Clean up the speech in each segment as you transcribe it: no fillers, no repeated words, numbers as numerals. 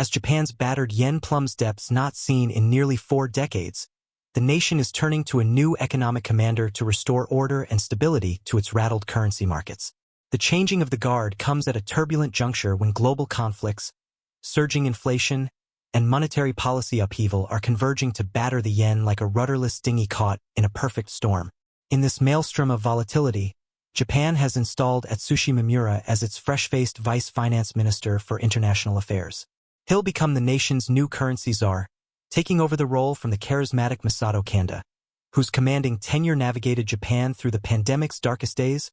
As Japan's battered yen plumbs depths not seen in nearly 4 decades, the nation is turning to a new economic commander to restore order and stability to its rattled currency markets. The changing of the guard comes at a turbulent juncture when global conflicts, surging inflation, and monetary policy upheaval are converging to batter the yen like a rudderless dinghy caught in a perfect storm. In this maelstrom of volatility, Japan has installed Atsushi Mimura as its fresh-faced vice finance minister for international affairs. He'll become the nation's new currency czar, taking over the role from the charismatic Masato Kanda, whose commanding tenure navigated Japan through the pandemic's darkest days,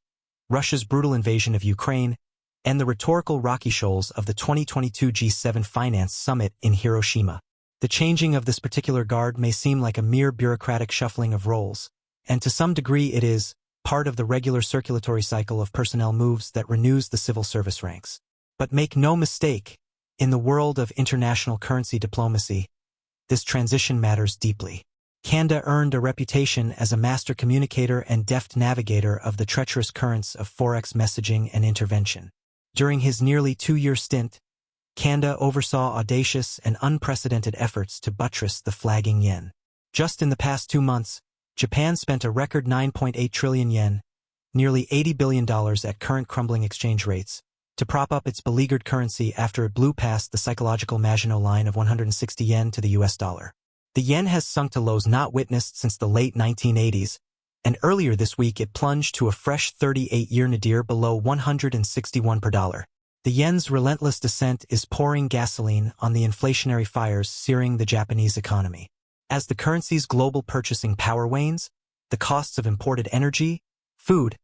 Russia's brutal invasion of Ukraine, and the rhetorical rocky shoals of the 2022 G7 Finance Summit in Hiroshima. The changing of this particular guard may seem like a mere bureaucratic shuffling of roles, and to some degree it is part of the regular circulatory cycle of personnel moves that renews the civil service ranks. But make no mistake, in the world of international currency diplomacy, this transition matters deeply. Kanda earned a reputation as a master communicator and deft navigator of the treacherous currents of forex messaging and intervention. During his nearly 2-year stint, Kanda oversaw audacious and unprecedented efforts to buttress the flagging yen. Just in the past 2 months, Japan spent a record 9.8 trillion yen, nearly $80 billion at current crumbling exchange rates, to prop up its beleaguered currency after it blew past the psychological Maginot line of 160 yen to the US dollar. The yen has sunk to lows not witnessed since the late 1980s, and earlier this week it plunged to a fresh 38-year nadir below 161 per dollar. The yen's relentless descent is pouring gasoline on the inflationary fires searing the Japanese economy. As the currency's global purchasing power wanes, the costs of imported energy, food,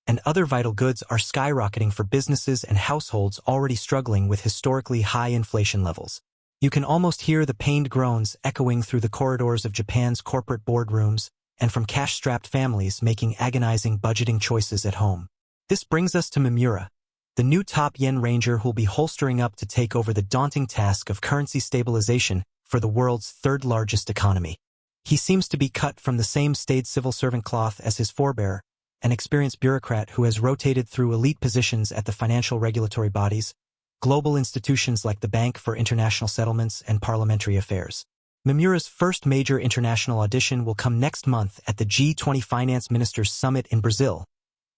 and other vital goods are skyrocketing for businesses and households already struggling with historically high inflation levels. You can almost hear the pained groans echoing through the corridors of Japan's corporate boardrooms and from cash-strapped families making agonizing budgeting choices at home. This brings us to Mimura, the new top yen ranger who'll be holstering up to take over the daunting task of currency stabilization for the world's third-largest economy. He seems to be cut from the same staid civil servant cloth as his forebear, an experienced bureaucrat who has rotated through elite positions at the financial regulatory bodies, global institutions like the Bank for International Settlements and Parliamentary Affairs. Mimura's first major international audition will come next month at the G20 Finance Ministers Summit in Brazil,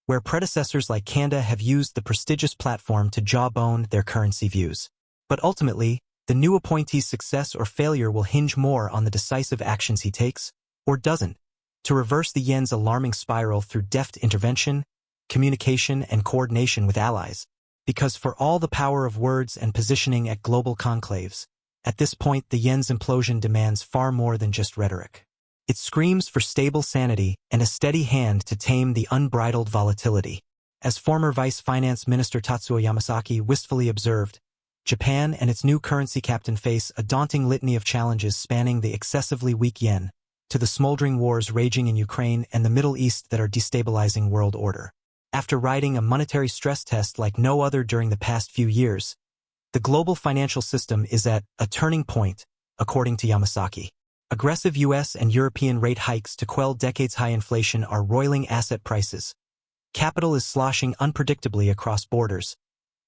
where predecessors like Kanda have used the prestigious platform to jawbone their currency views. But ultimately, the new appointee's success or failure will hinge more on the decisive actions he takes, or doesn't, to reverse the yen's alarming spiral through deft intervention, communication, and coordination with allies. Because for all the power of words and positioning at global conclaves, at this point the yen's implosion demands far more than just rhetoric. It screams for stable sanity and a steady hand to tame the unbridled volatility. As former Vice Finance Minister Tatsuo Yamasaki wistfully observed, Japan and its new currency captain face a daunting litany of challenges spanning the excessively weak yen, to the smoldering wars raging in Ukraine and the Middle East that are destabilizing world order. After riding a monetary stress test like no other during the past few years, the global financial system is at a turning point, according to Yamasaki. Aggressive US and European rate hikes to quell decades-high inflation are roiling asset prices. Capital is sloshing unpredictably across borders.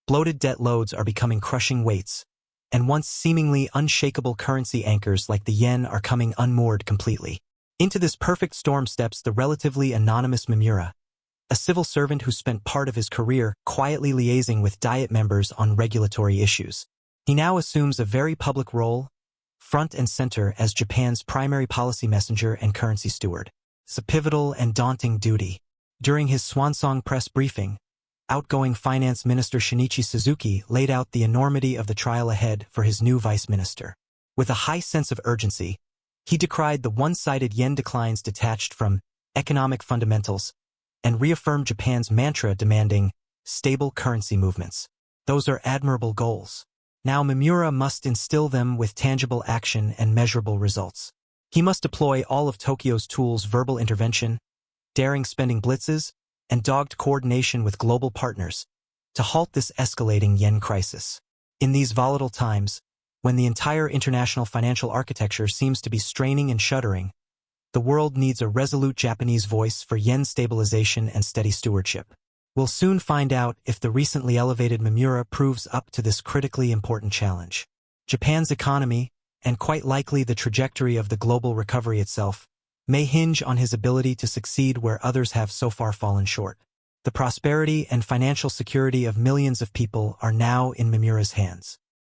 Bloated debt loads are becoming crushing weights, and once seemingly unshakable currency anchors like the yen are coming unmoored completely. Into this perfect storm steps the relatively anonymous Mimura, a civil servant who spent part of his career quietly liaising with Diet members on regulatory issues. He now assumes a very public role, front and center as Japan's primary policy messenger and currency steward. It's a pivotal and daunting duty. During his swansong press briefing, outgoing Finance Minister Shinichi Suzuki laid out the enormity of the trial ahead for his new vice minister. With a high sense of urgency, he decried the one-sided yen declines detached from economic fundamentals and reaffirmed Japan's mantra demanding stable currency movements. Those are admirable goals. Now Mimura must instill them with tangible action and measurable results. He must deploy all of Tokyo's tools: verbal intervention, daring spending blitzes, and dogged coordination with global partners to halt this escalating yen crisis. In these volatile times, when the entire international financial architecture seems to be straining and shuddering, the world needs a resolute Japanese voice for yen stabilization and steady stewardship. We'll soon find out if the recently elevated Mimura proves up to this critically important challenge. Japan's economy, and quite likely the trajectory of the global recovery itself, may hinge on his ability to succeed where others have so far fallen short. The prosperity and financial security of millions of people are now in Mimura's hands.